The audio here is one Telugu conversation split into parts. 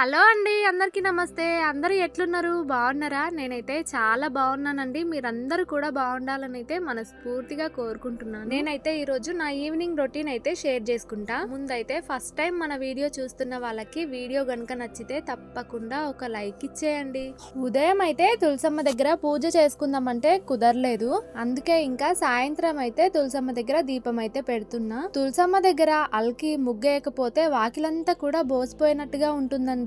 హలో అండి, అందరికీ నమస్తే. అందరూ ఎట్లున్నారు? బాగున్నారా? నేనైతే చాలా బాగున్నానండి. మీరందరూ కూడా బాగుండాలని అయితే మనస్ఫూర్తిగా కోరుకుంటున్నాను. నేనైతే ఈరోజు నా ఈవినింగ్ రొటీన్ అయితే షేర్ చేసుకుంటా. ముందైతే ఫస్ట్ టైం మన వీడియో చూస్తున్న వాళ్ళకి వీడియో గనుక నచ్చితే తప్పకుండా ఒక లైక్ ఇచ్చేయండి. ఉదయం అయితే తులసమ్మ దగ్గర పూజ చేసుకుందామంటే కుదరలేదు. అందుకే ఇంకా సాయంత్రం అయితే తులసమ్మ దగ్గర దీపం అయితే పెడుతున్నా. తులసమ్మ దగ్గర అల్కి ముగ్గేయకపోతే వాకిలంతా కూడా బోసిపోయినట్టుగా ఉంటుందండి.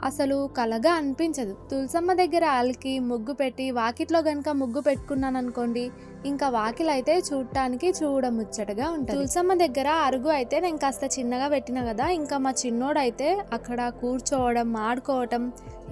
అసలు కలగా అనిపించదు. తులసమ్మ దగ్గర అలికి ముగ్గు పెట్టి వాకిట్లో గనక ముగ్గు పెట్టుకున్నాను అనుకోండి, ఇంకా వాకిలైతే చూడటానికి చూడముచ్చటగా ఉంటుంది. తులసమ్మ దగ్గర అరుగు అయితే నేను కాస్త చిన్నగా పెట్టిన కదా, ఇంకా మా చిన్నోడైతే అక్కడ కూర్చోవడం ఆడుకోవటం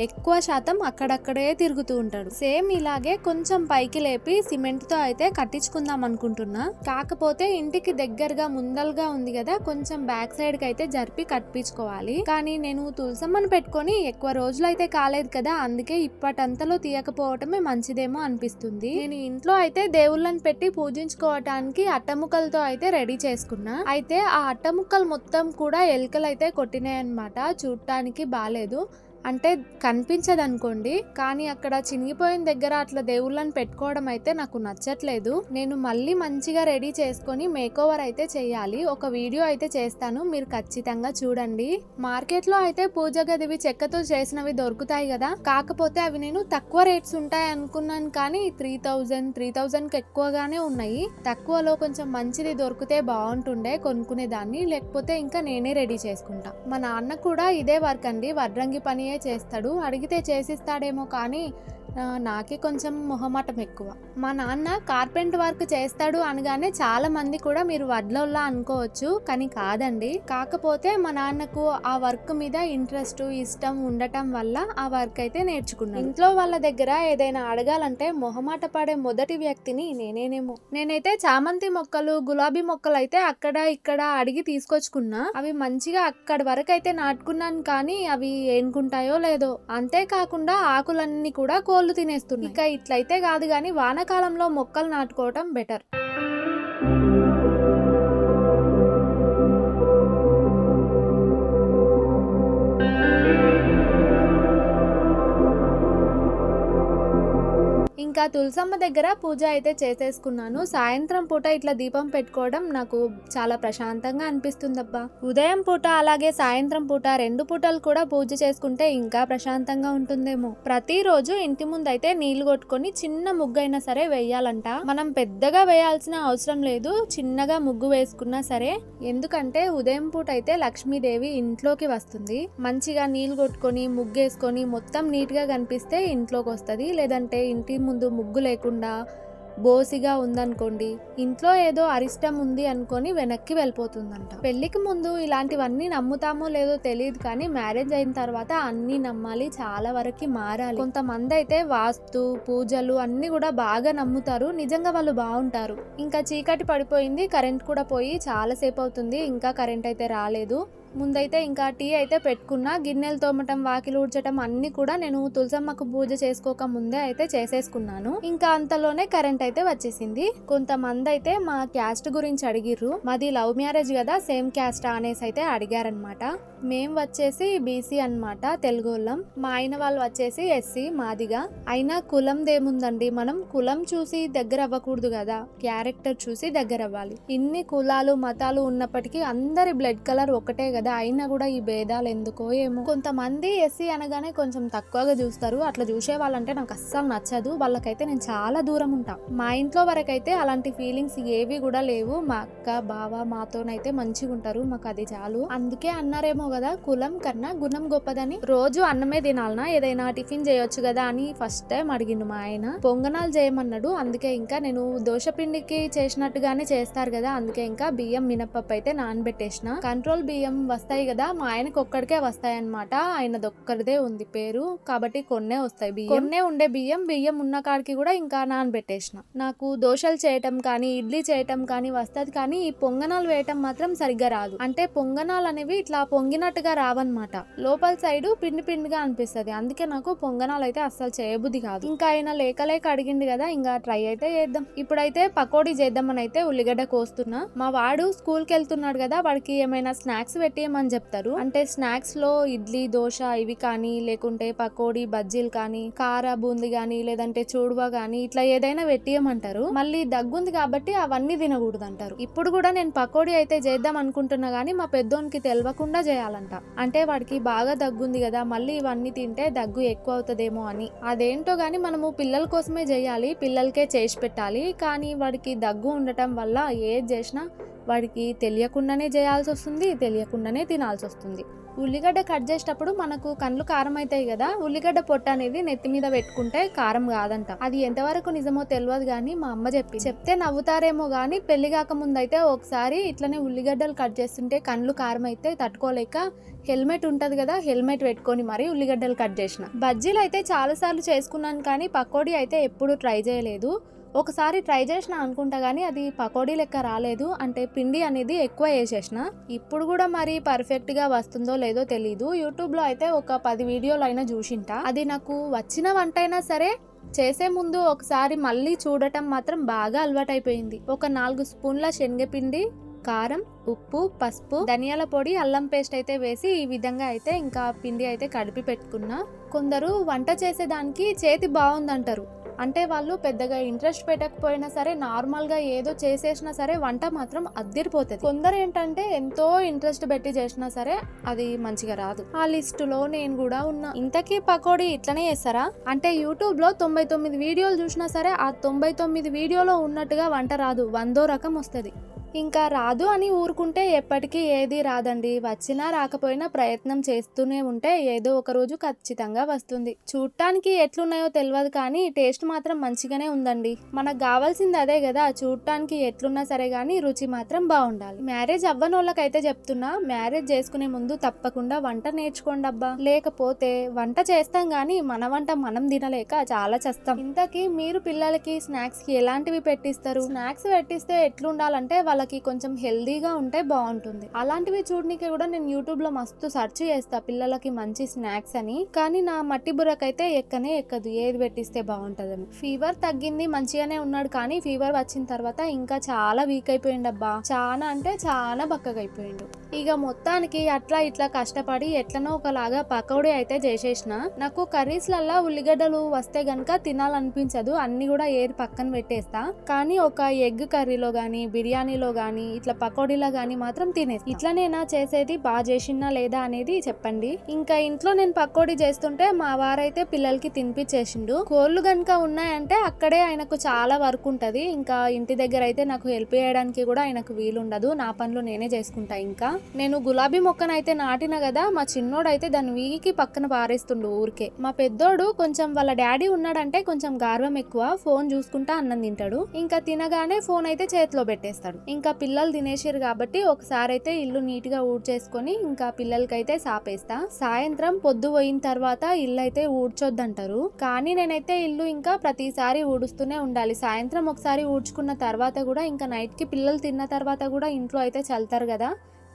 ఎక్కువ శాతం అక్కడక్కడే తిరుగుతూ ఉంటాడు. సేమ్ ఇలాగే కొంచెం పైకి లేపి సిమెంట్ తో అయితే కట్టించుకుందాం అనుకుంటున్నా. కాకపోతే ఇంటికి దగ్గరగా ముందలుగా ఉంది కదా, కొంచెం బ్యాక్ సైడ్ కి అయితే జరిపి కట్టించుకోవాలి. కానీ నేను తులసమ్మను పెట్టుకొని ఎక్కువ రోజులు అయితే కాలేదు కదా, అందుకే ఇప్పటంతలో తీయకపోవటమే మంచిదేమో అనిపిస్తుంది. నేను ఇంట్లో అయితే దేవుళ్ళని పెట్టి పూజించుకోవటానికి అట్టముక్కలతో అయితే రెడీ చేసుకున్నా. అయితే ఆ అట్టముక్కలు మొత్తం కూడా ఎలుకలు అయితే కొట్టినాయి అన్నమాట. చూడటానికి బాలేదు, అంటే కనిపించదు అనుకోండి. కానీ అక్కడ చినిగిపోయిన దగ్గర అట్లా దేవుళ్ళని పెట్టుకోవడం అయితే నాకు నచ్చట్లేదు. నేను మళ్ళీ మంచిగా రెడీ చేసుకొని మేకోవర్ అయితే చేయాలి. ఒక వీడియో అయితే చేస్తాను, మీరు ఖచ్చితంగా చూడండి. మార్కెట్ లో అయితే పూజ గదివి చెక్కతో చేసినవి దొరుకుతాయి కదా, కాకపోతే అవి నేను తక్కువ రేట్స్ ఉంటాయి అనుకున్నాను. కానీ 3000 కి ఎక్కువగానే ఉన్నాయి. తక్కువలో కొంచెం మంచిది దొరికితే బాగుంటుండే కొనుక్కునేదాన్ని, లేకపోతే ఇంకా నేనే రెడీ చేసుకుంటా. మా నాన్న కూడా ఇదే వర్క్ అండి, వడ్రంగి పని చేస్తాడు. అడిగితే చేసిస్తాడేమో, కానీ నాకే కొంచెం మొహమాటం ఎక్కువ. మా నాన్న కార్పెంట్ వర్క్ చేస్తాడు అనగానే చాలా మంది కూడా మీరు వడ్లోల్లా అనుకోవచ్చు, కానీ కాదండి. కాకపోతే మా నాన్నకు ఆ వర్క్ మీద ఇంట్రెస్ట్ ఇష్టం ఉండటం వల్ల ఆ వర్క్ అయితే నేర్చుకున్నాను. ఇంట్లో వాళ్ళ దగ్గర ఏదైనా అడగాలంటే మొహమాట పడే మొదటి వ్యక్తిని నేనేనేమో. నేనైతే చామంతి మొక్కలు గులాబీ మొక్కలు అయితే అక్కడ ఇక్కడ అడిగి తీసుకొచ్చుకున్నా. అవి మంచిగా అక్కడి వరకు అయితే నాటుకున్నాను, కానీ అవి ఏనుకుంటాయో లేదో. అంతేకాకుండా ఆకులన్నీ కూడా కోళ్ళు తినేస్తున్నాయి. ఇక ఇట్లయితే కాదు, కానీ వానాకాలంలో మొక్కలు నాటుకోవటం బెటర్. ఇంకా తులసమ్మ దగ్గర పూజ అయితే చేసేసుకున్నాను. సాయంత్రం పూట ఇట్లా దీపం పెట్టుకోవడం నాకు చాలా ప్రశాంతంగా అనిపిస్తుందబ్బా. ఉదయం పూట అలాగే సాయంత్రం పూట 2 పూటలు కూడా పూజ చేసుకుంటే ఇంకా ప్రశాంతంగా ఉంటుందేమో. ప్రతిరోజు ఇంటి ముందు అయితే నీళ్లు కొట్టుకొని చిన్న ముగ్గు అయినా సరే వేయాలంట. మనం పెద్దగా వేయాల్సిన అవసరం లేదు, చిన్నగా ముగ్గు వేసుకున్నా సరే. ఎందుకంటే ఉదయం పూట అయితే లక్ష్మీదేవి ఇంట్లోకి వస్తుంది. మంచిగా నీళ్లు కొట్టుకొని ముగ్గేసుకొని మొత్తం నీట్ గా కనిపిస్తే ఇంట్లోకి వస్తుంది. లేదంటే ఇంటి ముందు ముగ్గు లేకుండా బోసిగా ఉందనుకోండి, ఇంట్లో ఏదో అరిష్టం ఉంది అనుకొని వెనక్కి వెళ్ళిపోతుందంట. పెళ్లికి ముందు ఇలాంటివన్నీ నమ్ముతామో లేదో తెలియదు, కానీ మ్యారేజ్ అయిన తర్వాత అన్ని నమ్మాలి, చాలా వరకు మారాలి. కొంతమంది అయితే వాస్తు పూజలు అన్ని కూడా బాగా నమ్ముతారు, నిజంగా వాళ్ళు బాగుంటారు. ఇంకా చీకటి పడిపోయింది, కరెంట్ కూడా పోయి చాలా సేపు అవుతుంది, ఇంకా కరెంట్ అయితే రాలేదు. ముందైతే ఇంకా టీ అయితే పెట్టుకున్నా. గిన్నెలు తోమటం వాకిలు ఊడ్చటం అన్ని కూడా నేను తులసమ్మకు పూజ చేసుకోక ముందే అయితే చేసేసుకున్నాను. ఇంకా అంతలోనే కరెంట్ అయితే వచ్చేసింది. కొంతమంది అయితే మా క్యాస్ట్ గురించి అడిగిర్రు. మాది లవ్ మ్యారేజ్ కదా, సేమ్ క్యాస్ట్ అనేసి అయితే అడిగారనమాట. మేం వచ్చేసి బీసీ అన్నమాట, తెలుగోళ్ళం. మా ఆయన వాళ్ళు వచ్చేసి ఎస్సీ మాదిగా. అయినా కులం దేముందండి, మనం కులం చూసి దగ్గర అవ్వకూడదు కదా, క్యారెక్టర్ చూసి దగ్గర అవ్వాలి. ఇన్ని కులాలు మతాలు ఉన్నప్పటికీ అందరి బ్లడ్ కలర్ ఒకటే కదా, అయినా కూడా ఈ భేదాలు ఎందుకో ఏమో. కొంతమంది ఎస్సీ అనగానే కొంచెం తక్కువగా చూస్తారు. అట్లా చూసే వాళ్ళంటే నాకు అస్సలు నచ్చదు, వాళ్ళకైతే నేను చాలా దూరం ఉంటా. మా ఇంట్లో వరకైతే అలాంటి ఫీలింగ్స్ ఏవి కూడా లేవు. మా అక్క బావ మాతోనైతే మంచిగా ఉంటారు, మాకు అది చాలు. అందుకే అన్నారేమో కదా, కులం కన్నా గుణం గొప్పదని. రోజు అన్నమే తినాలనా, ఏదైనా టిఫిన్ చేయొచ్చు కదా అని ఫస్ట్ టైం అడిగిండు మా ఆయన. పొంగనాలు చేయమన్నాడు. అందుకే ఇంకా నేను దోశపిండికి చేసినట్టుగానే చేస్తారు కదా, అందుకే ఇంకా బియ్యం మినపప్పు అయితే నానబెట్టేసిన. కంట్రోల్ బియ్యం వస్తాయి కదా, మా ఆయనకు ఒక్కడికే వస్తాయి అన్నమాట. ఆయనదొక్కడిదే ఉంది పేరు, కాబట్టి కొన్నే వస్తాయి బియ్యం. కొన్నే ఉండే బియ్యం ఉన్న కాడికి కూడా ఇంకా నానబెట్టేసిన. నాకు దోశలు చేయటం కానీ ఇడ్లీ చేయటం కానీ వస్తది, కానీ ఈ పొంగనాలు వేయటం మాత్రం సరిగ్గా రాదు. అంటే పొంగనాలు అనేవి ఇట్లా పొంగినట్టుగా రావన్నమాట, లోపల సైడ్ పిండి పిండిగా అనిపిస్తుంది. అందుకే నాకు పొంగనాలు అయితే అస్సలు చేయబుద్ధి కాదు. ఇంకా ఆయన లేక అడిగింది కదా, ఇంకా ట్రై అయితే చేద్దాం. ఇప్పుడైతే పకోడీ చేద్దామని అయితే ఉల్లిగడ్డ కోస్తున్నా. మా వాడు స్కూల్ కి వెళ్తున్నాడు కదా, వాడికి ఏమైనా స్నాక్స్ పెట్టి పెట్టేయమని చెప్తారు. అంటే స్నాక్స్ లో ఇడ్లీ, దోశ ఇవి కానీ, లేకుంటే పకోడీ, బజ్జీలు కానీ, కార బూంది కానీ, లేదంటే చూడువా కానీ ఇట్లా ఏదైనా పెట్టేయమంటారు. మళ్ళీ దగ్గుంది కాబట్టి అవన్నీ తినకూడదు అంటారు. ఇప్పుడు కూడా నేను పకోడీ అయితే చేద్దాం అనుకుంటున్నా గానీ మా పెద్దోనికి తెలియకుండా చేయాలంట. అంటే వాడికి బాగా దగ్గుంది కదా, మళ్ళీ ఇవన్నీ తింటే దగ్గు ఎక్కువ అవుతుందేమో అని. అదేంటో గానీ మనము పిల్లల కోసమే చేయాలి, పిల్లలకే చేసి పెట్టాలి. కానీ వాడికి దగ్గు ఉండటం వల్ల ఏది చేసినా వాడికి తెలియకుండానే చేయాల్సి వస్తుంది, తెలియకుండానే తినాల్సి వస్తుంది. ఉల్లిగడ్డ కట్ చేసేటప్పుడు మనకు కళ్ళు కారం అవుతాయి కదా, ఉల్లిగడ్డ పొట్టు అనేది నెత్తి మీద పెట్టుకుంటే కారం కాదంట. అది ఎంతవరకు నిజమో తెలియదు కానీ మా అమ్మ చెప్తే నవ్వుతారేమో గానీ పెళ్లి కాకముందు అయితే ఒకసారి ఇట్లనే ఉల్లిగడ్డలు కట్ చేస్తుంటే కళ్ళు కారం అయితే తట్టుకోలేక హెల్మెట్ ఉంటది కదా, హెల్మెట్ పెట్టుకొని మరి ఉల్లిగడ్డలు కట్ చేసిన. బజ్జీలు అయితే చాలా సార్లు చేసుకున్నాను కానీ పకోడీ అయితే ఎప్పుడు ట్రై చేయలేదు. ఒకసారి ట్రై చేసిన అనుకుంటా గానీ అది పకోడీ లెక్క రాలేదు. అంటే పిండి అనేది ఎక్కువ వేసేసిన. ఇప్పుడు కూడా మరి పర్ఫెక్ట్ గా వస్తుందో లేదో తెలీదు. యూట్యూబ్ లో అయితే ఒక 10 వీడియోలు అయినా చూసింటా. అది నాకు వచ్చిన వంట అయినా సరే చేసే ముందు ఒకసారి మళ్ళీ చూడటం మాత్రం బాగా అలవాటైపోయింది. ఒక 4 స్పూన్ల శనగపిండి, కారం, ఉప్పు, పసుపు, ధనియాల పొడి, అల్లం పేస్ట్ అయితే వేసి ఈ విధంగా అయితే ఇంకా పిండి అయితే కలిపి పెట్టుకున్నా. కొందరు వంట చేసేదానికి చేతి బాగుందంటారు. అంటే వాళ్ళు పెద్దగా ఇంట్రెస్ట్ పెట్టకపోయినా సరే నార్మల్ గా ఏదో చేసేసినా సరే వంట మాత్రం అద్దిరిపోతుంది. కొందరు ఏంటంటే ఎంతో ఇంట్రెస్ట్ పెట్టి చేసినా సరే అది మంచిగా రాదు. ఆ లిస్ట్ లో నేను కూడా ఉన్నా. ఇంతకీ పకోడీ ఇట్లనే చేస్తారా? అంటే యూట్యూబ్ లో 99 వీడియోలు చూసినా సరే ఆ 99 వీడియోలో ఉన్నట్టుగా వంట రాదు, 100 రకం వస్తుంది. ఇంకా రాదు అని ఊరుకుంటే ఎప్పటికీ ఏది రాదండి. వచ్చినా రాకపోయినా ప్రయత్నం చేస్తూనే ఉంటే ఏదో ఒక రోజు ఖచ్చితంగా వస్తుంది. చూడటానికి ఎట్లున్నాయో తెలియదు కానీ టేస్ట్ మాత్రం మంచిగానే ఉందండి. మనకు కావాల్సింది అదే కదా, చూడటానికి ఎట్లున్నా సరే గానీ రుచి మాత్రం బాగుండాలి. మ్యారేజ్ అవ్వనోళ్ళకైతే చెప్తున్నా, మ్యారేజ్ చేసుకునే ముందు తప్పకుండా వంట నేర్చుకోండి అబ్బా. లేకపోతే వంట చేస్తాం గానీ మన వంట మనం తినలేక చాలా చేస్తాం. ఇంతకీ మీరు పిల్లలకి స్నాక్స్ కి ఎలాంటివి పెట్టిస్తారు? స్నాక్స్ పెట్టిస్తే ఎట్లుండాలంటే వాళ్ళకి కొంచెం హెల్దీగా ఉంటే బాగుంటుంది. అలాంటివి చూడడానికి కూడా నేను యూట్యూబ్ లో మస్తు సెర్చ్ చేస్తా పిల్లలకి మంచి స్నాక్స్ అని. కానీ నా మట్టి బుర్రకైతే ఎక్కనే ఎక్కదు ఏది పెట్టిస్తే బాగుంటదని. ఫీవర్ తగ్గింది, మంచిగానే ఉన్నాడు. కానీ ఫీవర్ వచ్చిన తర్వాత ఇంకా చాలా వీక్ అయిపోయిండు అబ్బా. చాలా అంటే చాలా బక్కగా అయిపోయిండు. ఇక మొత్తానికి అట్లా ఇట్లా కష్టపడి ఎట్లనో ఒకలాగా పకోడీ అయితే చేసేసిన. నాకు కర్రీస్లల్లా ఉల్లిగడ్డలు వస్తే గనక తినాలనిపించదు, అన్ని కూడా ఏరి పక్కన పెట్టేస్తా. కానీ ఒక ఎగ్ కర్రీలో గానీ, బిర్యానీలో గానీ, ఇట్లా పకోడీలో గానీ మాత్రం తినేస్తా. ఇట్లనేనా చేసేది? బాగా చేసినా లేదా అనేది చెప్పండి. ఇంకా ఇంట్లో నేను పకోడీ చేస్తుంటే మా వారైతే పిల్లలకి తినిపించేసిండు. కోళ్ళు గనుక ఉన్నాయంటే అక్కడే ఆయనకు చాలా వర్క్ ఉంటది. ఇంకా ఇంటి దగ్గర అయితే నాకు హెల్ప్ చేయడానికి కూడా ఆయనకు వీలుండదు, నా పనులు నేనే చేసుకుంటా. ఇంకా నేను గులాబీ మొక్కనైతే నాటిన కదా, మా చిన్నోడైతే దాన్ని వీకి పక్కన పారేస్తుండు ఊరికే. మా పెద్దోడు కొంచెం వాళ్ళ డాడీ ఉన్నాడంటే కొంచెం గార్వం ఎక్కువ, ఫోన్ చూసుకుంటా అన్నం తింటాడు. ఇంకా తినగానే ఫోన్ అయితే చేతిలో పెట్టేస్తాడు. ఇంకా పిల్లలు తినేసారు కాబట్టి ఒకసారి అయితే ఇల్లు నీట్ గా ఊడ్చేసుకొని ఇంకా పిల్లలకైతే సాపేస్తా. సాయంత్రం పొద్దు పోయిన తర్వాత ఇల్లు అయితే ఊడ్చొద్దంటారు, కానీ నేనైతే ఇల్లు ఇంకా ప్రతిసారి ఊడుస్తూనే ఉండాలి. సాయంత్రం ఒకసారి ఊడ్చుకున్న తర్వాత కూడా ఇంకా నైట్ కి పిల్లలు తిన్న తర్వాత కూడా ఇంట్లో అయితే చల్లుతారు కదా,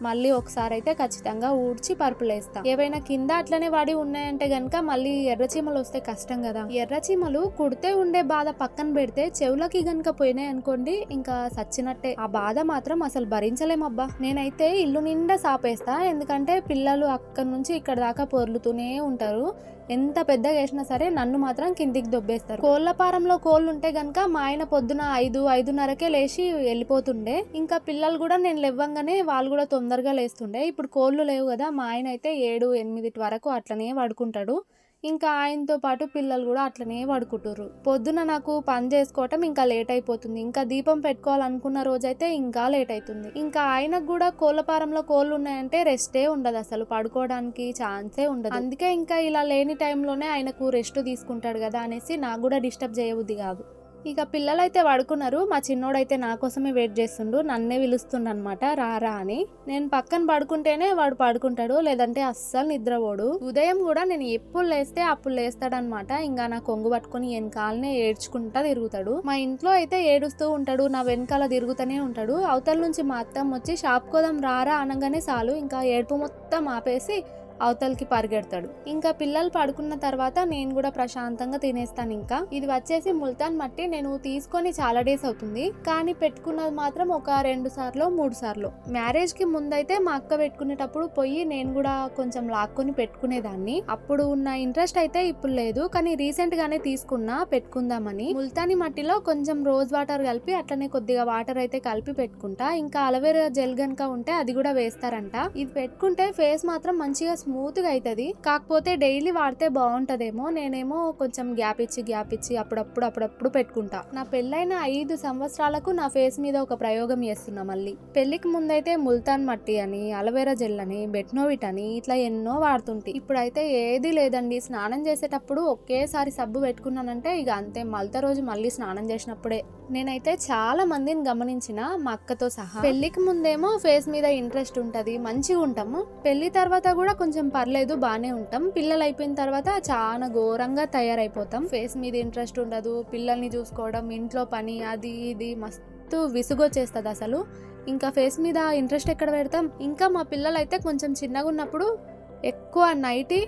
మళ్ళీ ఒకసారి అయితే ఖచ్చితంగా ఊడ్చి పరుపులేస్తా. ఏవైనా కింద అట్లనే వాడి ఉన్నాయంటే గనక మళ్ళీ ఎర్రచీమలు వస్తే కష్టం కదా. ఎర్రచీమలు కుడితే ఉండే బాధ పక్కన పెడితే చెవులకి గనక పోయినాయి అనుకోండి ఇంకా సచ్చినట్టే. ఆ బాధ మాత్రం అసలు భరించలేమబ్బా. నేనైతే ఇల్లు నిండా సాపేస్తా, ఎందుకంటే పిల్లలు అక్కడి నుంచి ఇక్కడ దాకా పొర్లుతూనే ఉంటారు. ఎంత పెద్దగా వేసినా సరే నన్ను మాత్రం కిందికి దొబ్బేస్తారు. కోళ్ల పారంలో కోళ్ళు ఉంటే గనక మా ఆయన పొద్దున 5-5:30కే లేచి వెళ్ళిపోతుండే. ఇంకా పిల్లలు కూడా నేను లేవ్వంగానే వాళ్ళు కూడా తొందరగా లేస్తుండే. ఇప్పుడు కోళ్ళు లేవు కదా, మా ఆయన అయితే 7-8 వరకు అట్లనే పడుకుంటాడు. ఇంకా ఆయనతో పాటు పిల్లలు కూడా అట్లనే పడుకుంటారు. పొద్దున నాకు పని చేసుకోవటం ఇంకా లేట్ అయిపోతుంది. ఇంకా దీపం పెట్టుకోవాలనుకున్న రోజైతే ఇంకా లేట్ అవుతుంది. ఇంకా ఆయనకు కూడా కోళ్ళపారంలో కోళ్ళు ఉన్నాయంటే రెస్టే ఉండదు, అసలు పడుకోవడానికి ఛాన్సే ఉండదు. అందుకే ఇంకా ఇలా లేని టైంలోనే ఆయనకు రెస్ట్ తీసుకుంటాడు కదా అనేసి నాకు కూడా డిస్టర్బ్ చేయబుద్ధి కాదు. ఇక పిల్లలైతే పడుకున్నారు. మా చిన్నోడైతే నా కోసమే వెయిట్ చేస్తుండు, నన్నే పిలుస్తుండ అనమాట రారా అని. నేను పక్కన పడుకుంటేనే వాడు పడుకుంటాడు, లేదంటే అస్సలు నిద్రపోడు. ఉదయం కూడా నేను ఎప్పుడు లేస్తే అప్పుడు లేస్తాడనమాట. ఇంకా నా కొంగు పట్టుకుని వెనకాలనే ఏడ్చుకుంటా తిరుగుతాడు. మా ఇంట్లో అయితే ఏడుస్తూ ఉంటాడు, నా వెనకాల తిరుగుతూనే ఉంటాడు. అవతల నుంచి మా అత్తమ్మ వచ్చి షాప్ కోదాం రారా అనగానే చాలు ఇంకా ఏడుపు మొత్తం ఆపేసి అవతలకి పరిగెడతాడు. ఇంకా పిల్లలు పడుకున్న తర్వాత నేను కూడా ప్రశాంతంగా తినేస్తాను. ఇంకా ఇది వచ్చేసి ముల్తాన్ మట్టి. నేను తీసుకొని చాలా డేస్ అవుతుంది, కానీ పెట్టుకున్నది మాత్రం ఒక 2 సార్లు 3 సార్లు. మ్యారేజ్ కి ముందైతే మా అక్క పెట్టుకునేటప్పుడు పోయి నేను కూడా కొంచెం లాక్కొని పెట్టుకునేదాన్ని. అప్పుడు ఉన్న ఇంట్రెస్ట్ అయితే ఇప్పుడు లేదు, కానీ రీసెంట్ గానే తీసుకున్నా పెట్టుకుందామని. ముల్తానీ మట్టిలో కొంచెం రోజ్ వాటర్ కలిపి అట్లనే కొద్దిగా వాటర్ అయితే కలిపి పెట్టుకుంటా. ఇంకా అలోవెరా జెల్ గనుక ఉంటే అది కూడా వేస్తారంట. ఇది పెట్టుకుంటే ఫేస్ మాత్రం మంచిగా స్మూత్ గా అవుతుంది. కాకపోతే డైలీ వాడితే బాగుంటదేమో. నేనేమో కొంచెం గ్యాప్ ఇచ్చి అప్పుడప్పుడు పెట్టుకుంటా. నా పెళ్ళైన 5 సంవత్సరాలకు నా ఫేస్ మీద ఒక ప్రయోగం చేస్తున్నా. మళ్ళీ పెళ్లికి ముందైతే ముల్తాన్ మట్టి అని, అలోవెరా జెల్ అని, బెట్నోవిట్ అని ఇట్లా ఎన్నో వాడుతుంటే ఇప్పుడైతే ఏది లేదండి. స్నానం చేసేటప్పుడు ఒకేసారి సబ్బు పెట్టుకున్నానంటే ఇక అంతే, మల్త రోజు మళ్ళీ స్నానం చేసినప్పుడే. నేనైతే చాలా మందిని గమనించిన, మా అక్కతో సహా. పెళ్లికి ముందేమో ఫేస్ మీద ఇంట్రెస్ట్ ఉంటది, మంచిగా ఉంటాము. పెళ్లి తర్వాత కూడా కొంచెం పర్లేదు, బానే ఉంటాం. పిల్లలు అయిపోయిన తర్వాత చాలా ఘోరంగా తయారైపోతాం. ఫేస్ మీద ఇంట్రెస్ట్ ఉండదు, పిల్లల్ని చూసుకోవడం, ఇంట్లో పని, అది ఇది మస్తు విసుగొచ్చేస్తుంది అసలు. ఇంకా ఫేస్ మీద ఇంట్రెస్ట్ ఎక్కడ పెడతాం. ఇంకా మా పిల్లలు అయితే కొంచెం చిన్నగా ఉన్నప్పుడు ఎక్కువ నైటీ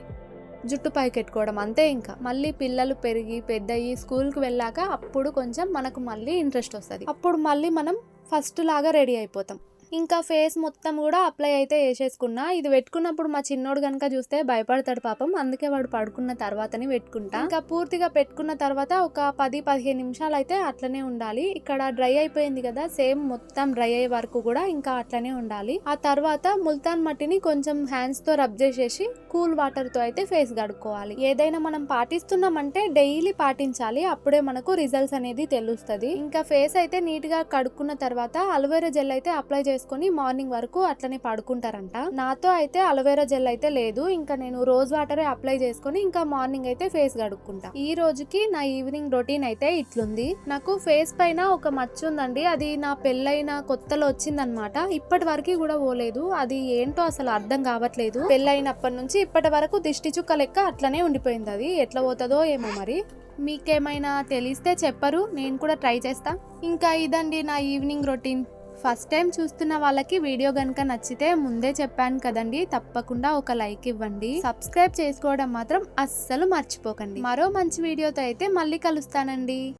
జుట్టు పైకెట్టుకోవడం అంతే. ఇంకా మళ్ళీ పిల్లలు పెరిగి పెద్దయి స్కూల్కి వెళ్ళాక అప్పుడు కొంచెం మనకు మళ్ళీ ఇంట్రెస్ట్ వస్తుంది. అప్పుడు మళ్ళీ మనం ఫస్ట్ లాగా రెడీ అయిపోతాం. ఇంకా ఫేస్ మొత్తం కూడా అప్లై అయితే వేసేసుకున్నా. ఇది పెట్టుకున్నప్పుడు మా చిన్నోడు కనుక చూస్తే భయపడతాడు పాపం, అందుకే వాడు పడుకున్న తర్వాతనే పెట్టుకుంటా. ఇంకా పూర్తిగా పెట్టుకున్న తర్వాత ఒక 10-15 నిమిషాలు అయితే అట్లనే ఉండాలి. ఇక్కడ డ్రై అయిపోయింది కదా, సేమ్ మొత్తం డ్రై అయ్యే వరకు కూడా ఇంకా అట్లనే ఉండాలి. ఆ తర్వాత ముల్తాన్ మట్టిని కొంచెం హ్యాండ్స్ తో రబ్ చేసేసి కూల్ వాటర్ తో అయితే ఫేస్ కడుక్కోవాలి. ఏదైనా మనం పాటిస్తున్నామంటే డైలీ పాటించాలి, అప్పుడే మనకు రిజల్ట్స్ అనేది తెలుస్తుంది. ఇంకా ఫేస్ అయితే నీట్ గా కడుక్కున్న తర్వాత అలోవెరా జెల్ అయితే అప్లై చేసుకొని మార్నింగ్ వరకు అట్లనే పడుకుంటారంట. నాతో అయితే అలోవెరా జెల్ అయితే లేదు. ఇంకా నేను రోజ్ వాటరే అప్లై చేసుకొని ఇంకా మార్నింగ్ అయితే ఫేస్ కడుక్కుంటా. ఈ రోజుకి నా ఈవినింగ్ రొటీన్ అయితే ఇట్లుంది. నాకు ఫేస్ పైన ఒక మచ్చ ఉందండి, అది నా పెళ్ళైన కొత్తలో వచ్చిందనమాట. ఇప్పటి వరకు కూడా పోలేదు, అది ఏంటో అసలు అర్థం కావట్లేదు. పెళ్ళైనప్పటి నుంచి ఇప్పటి వరకు దిష్టి చుక్క లెక్క అట్లనే ఉండిపోయింది. అది ఎట్లా పోతుందో ఏమో మరి. మీకేమైనా తెలిస్తే చెప్పరు, నేను కూడా ట్రై చేస్తా. ఇంకా ఇదండి నా ఈవినింగ్ రొటీన్. ఫస్ట్ టైం చూస్తున్న వాళ్ళకి వీడియో గనుక నచ్చితే ముందే చెప్పాను కదండి, తప్పకుండా ఒక లైక్ ఇవ్వండి. సబ్స్క్రైబ్ చేసుకోవడం మాత్రం అస్సలు మర్చిపోకండి. మరో మంచి వీడియోతో అయితే మళ్ళీ కలుస్తానండి.